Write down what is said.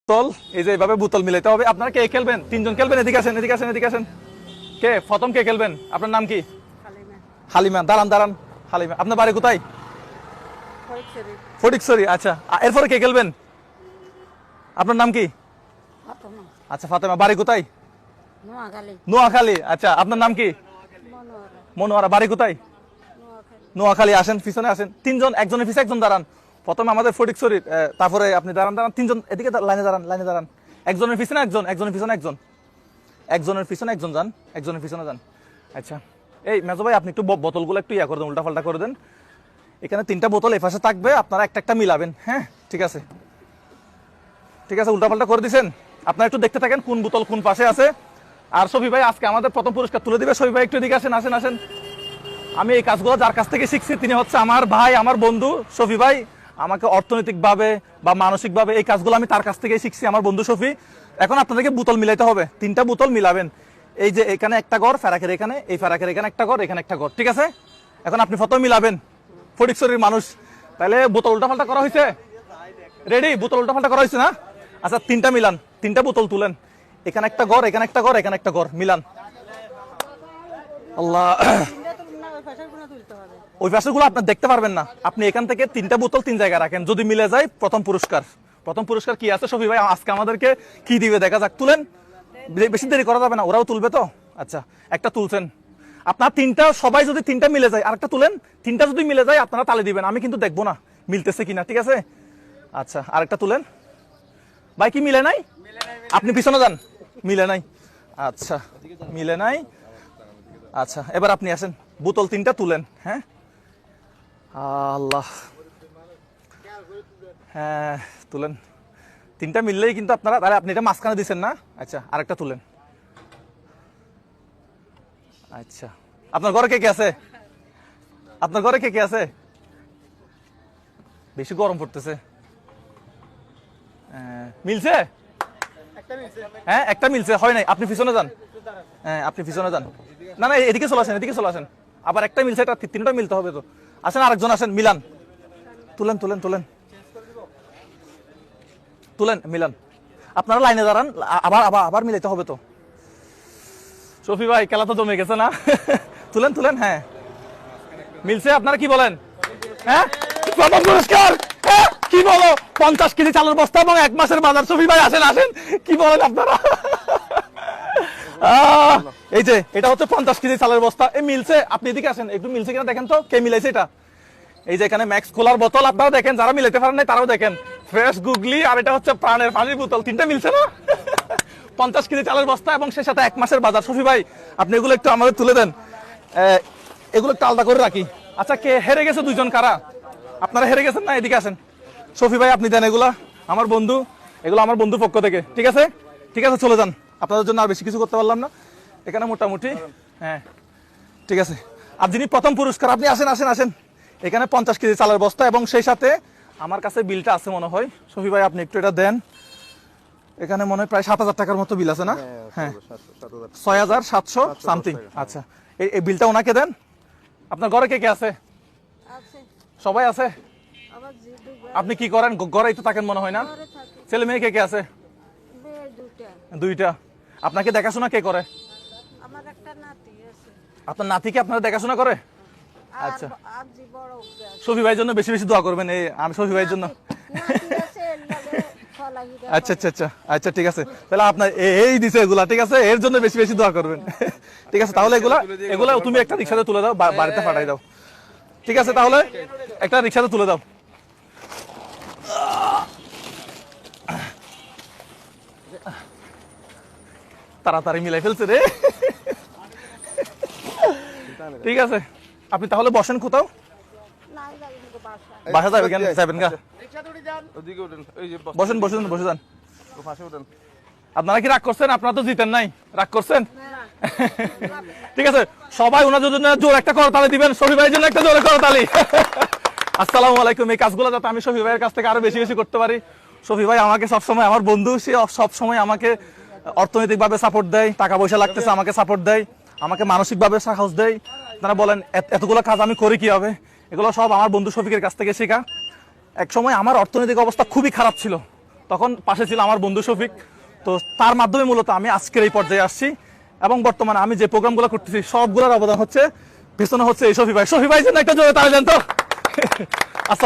বোতল, এই যে এইভাবে বোতল মিলাইতে হবে। আপনারা কে খেলবেন? তিনজন খেলবেন। এদিকে আসেন, এদিকে আসেন, এদিকে আসেন। কে প্রথম কে খেলবেন? আপনার নাম কি? হালিমা। দাঁড়ান দাঁড়ান, হালিমা আপনার বাড়ি কোথায়? ফটিকছড়ি। আচ্ছা, এরপরে কে খেলবেন? আপনার নাম কি? আচ্ছা, ফাতেমা। বাড়ি কোথায়? নোয়াখালী। আচ্ছা, আপনার নাম কি? মনোয়ারা। বাড়ি কোথায়? নোয়াখালী। আসেন, পিছনে আসেন। তিনজন, একজনের পিছনে একজন দাঁড়ান। প্রথমে আমাদের ফটিকছড়ির, তারপরে আপনি দাঁড়ান দাঁড়ান। তিনজন এদিকে লাইনে দাঁড়ান, লাইনে দাঁড়ান। একজনের পিছনে একজন, একজনের পিছনে একজন, একজনের পিছনে একজন যান, একজনের পিছনে যান। আচ্ছা, এই মেজো ভাই আপনি একটু বোতলগুলো একটু করে দেন, উল্টাপাল্টা করে দেন। এখানে তিনটা বোতল এই পাশে থাকবে, আপনারা একটা একটা মিলাবেন। হ্যাঁ, ঠিক আছে, ঠিক আছে। উল্টাপাল্টা করে দিয়েছেন। আপনারা একটু দেখতে থাকেন কোন বোতল কোন পাশে আছে। আর শফি ভাই আজকে আমাদের প্রথম পুরস্কার তুলে দিবে। শফি ভাই একটু এদিকে আসেন, আসেন আসেন। আমি এই কাজগুলো যার কাছ থেকে শিখছি তিনি হচ্ছে আমার ভাই, আমার বন্ধু শফি ভাই। আমাকে অর্থনৈতিকভাবে বা মানসিকভাবে এই কাজগুলো আমি তার কাছ থেকেই শিখছি, আমার বন্ধু শফি। এখন আপনাদেরকে বোতল মিলাইতে হবে, তিনটা বোতল মিলাবেন। এই যে এখানে একটা ঘর, ফেরাকের এখানে, এই ফেরাকের এখানে একটা ঘর, এখানে একটা ঘর, ঠিক আছে। এখন আপনি প্রথমে মিলাবেন, ফটিকছড়ির মানুষ। তাহলে বোতল উল্টাপাল্টা করা হয়েছে? রেডি? বোতল উল্টাপাল্টা করা হয়েছে না? আচ্ছা, তিনটা মিলান, তিনটা বোতল তুলেন। এখানে একটা ঘর, এখানে একটা ঘর, এখানে একটা ঘর, মিলান। আল্লাহ, ওই পাশেগুলো আপনি দেখতে পারবেন না। আপনি এখান থেকে তিনটা বোতল তিন জায়গায় রাখেন, যদি মিলে যায় প্রথম পুরস্কার। প্রথম পুরস্কার কি আছে শফি ভাই আজকে আমাদেরকে কি দিবে দেখা যাক। তুলেন, বেশি দেরি করা যাবে না, ওরাও তুলবে তো। আচ্ছা, একটা তুলছেন আপনার, তিনটা সবাই যদি তিনটা মিলে যায় আরেকটা তুলেন। তিনটা যদি মিলে যায় আপনারা তালে দিবেন, আমি কিন্তু দেখবো না মিলতেছে কিনা, ঠিক আছে। আচ্ছা, আরেকটা তুলেন। ভাই কি মিলে নাই? আপনি পিছনে যান। মিলে নাই। আচ্ছা, মিলে নাই। আচ্ছা, এবার আপনি আসেন, বোতল তিনটা তুলেন। হ্যাঁ, আল্লাহ, হ্যাঁ তুলেন। তিনটা মিললেই কিন্তু আপনারা, তাহলে আপনি এটা মাঝখানে দিচ্ছেন না। আচ্ছা, আরেকটা তুলেন। আচ্ছা, আপনার ঘরে কে কে আছে? আপনার ঘরে কে কে আছে? বেশি গরম পড়তেছে। মিলছে? হ্যাঁ, একটা মিলছে, হয় নাই। আপনি পিছনে যান। হ্যাঁ, আপনি পিছনে যান। না না, এদিকে চলে আসেন, এদিকে চলে আসেন। আবার একটা মিলছে, এটা তিনটা মিলতে হবে তো। আসেন, আরেকজন আসেন, মিলান। তুলেন তুলেন তুলেন তুলেন, মিলান। আপনারা লাইনে দাঁড়ান, আবার আবার আবার মিলাইতে হবে তো। শফি ভাই খেলা তো জমে গেছে না? তুলেন তুলেন। হ্যাঁ, মিলছে। আপনারা কি বলেন? হ্যাঁ, প্রথম পুরস্কার। হ্যাঁ, কি বলো? 50 কেজি চালের বস্তা এবং 1 মাসের বাজার। শফি ভাই আসেন আসেন, কি বলেন আপনারা? এই যে এটা হচ্ছে 50 কেজি চালের বস্তা। এই মিলছে। আপনি এদিকে আসেন, একটু মিলছে কিনা দেখেন তো, কে মিলাইছে এটা। এই যে এখানে ম্যাক্স কোলার বোতল, আপনারা দেখেন, যারা মিলাইতে পারেন নাই তারাও দেখেন। ফ্রেশ গুগলি, আর এটা হচ্ছে প্রাণের পানির বোতল। তিনটা মিলছে না? 50 কেজি চালের বস্তা এবং সে সাথে 1 মাসের বাজার। শফি ভাই আপনি এগুলো একটু আমাদের তুলে দেন, এগুলো একটু আলাদা করে রাখি। আচ্ছা, কে হেরে গেছে? দুইজন। কারা? আপনারা হেরে গেছেন না? এদিকে আসেন। শফি ভাই আপনি দেন এগুলা, আমার বন্ধু, এগুলো আমার বন্ধু পক্ষ থেকে, ঠিক আছে। ঠিক আছে, চলে যান। আপনাদের জন্য আর বেশি কিছু করতে পারলাম না এখানে, মোটামুটি। হ্যাঁ, ঠিক আছে। আর যিনি প্রথম পুরস্কার, আপনি আসেন আসেন আসেন। এখানে 50 কেজি চালের বস্তা এবং সেই সাথে আমার কাছে বিলটা আছে মনে হয়। শফি ভাই আপনি একটু এটা দেন। এখানে মনে হয় প্রায় 7,000 টাকার মতো বিল আছে না? হ্যাঁ, 6,700 সামথিং। আচ্ছা, এই বিলটা ওনাকে দেন। আপনার ঘরে কে কে আছে? সবাই আছে। আপনি কি করেন? ঘরেই তো থাকেন মনে হয় না? ছেলে মেয়ে কে কে আছে? দুইটা। আপনাকে দেখাশোনা কে করে? আপনার নাতিকে আপনারা দেখাশোনা করে? আচ্ছা, শফি ভাইয়ের জন্য বেশি বেশি দোয়া করবেন। এই আমি শফি ভাইয়ের জন্য। আচ্ছা আচ্ছা আচ্ছা আচ্ছা, ঠিক আছে। তাহলে আপনার এই দিছে এগুলা, ঠিক আছে, এর জন্য বেশি বেশি দোয়া করবেন। ঠিক আছে, তাহলে এগুলা এগুলা তুমি একটা রিক্সাতে তুলে দাও, বাড়িতে পাঠাই দাও। ঠিক আছে, তাহলে একটা রিক্সাতে তুলে দাও। তাড়াতাড়ি মিলাই ফেলছে রে। ঠিক আছে, আপনি তাহলে বসেন কোথাও। বাসা যাবে কেন? যাবেন গা? বসেন বসেন বসে যান। আপনারা কি রাগ করছেন? আপনারা তো জিতেন নাই, রাগ করছেন? ঠিক আছে, সবাই ওনার জন্য জোর একটা করতালি দিবেন, শফি ভাইয়ের জন্য একটা জোরে করতালি। আসসালামু আলাইকুম। এই কাজগুলো যাতে আমি শফি ভাইয়ের কাছ থেকে আরো বেশি বেশি করতে পারি। শফি ভাই আমাকে সবসময়, আমার বন্ধু, সে সবসময় আমাকে অর্থনৈতিকভাবে সাপোর্ট দেয়, টাকা পয়সা লাগতেছে আমাকে সাপোর্ট দেয়, আমাকে মানসিকভাবে সাহস দেয়। আপনারা বলেন এতগুলো কাজ আমি করি কিভাবে? এগুলো সব আমার বন্ধু শফিকের কাছ থেকে শেখা। এক সময় আমার অর্থনৈতিক অবস্থা খুবই খারাপ ছিল, তখন পাশে ছিল আমার বন্ধু শফিক। তো তার মাধ্যমে মূলত আমি আজকের এই পর্যায়ে আসছি এবং বর্তমানে আমি যে প্রোগ্রামগুলো করতেছি সবগুলোর অবদান হচ্ছে, পেছনে হচ্ছে এই শফি ভাই। শফি ভাই জন্য একটা জোরে তালি দেন তো।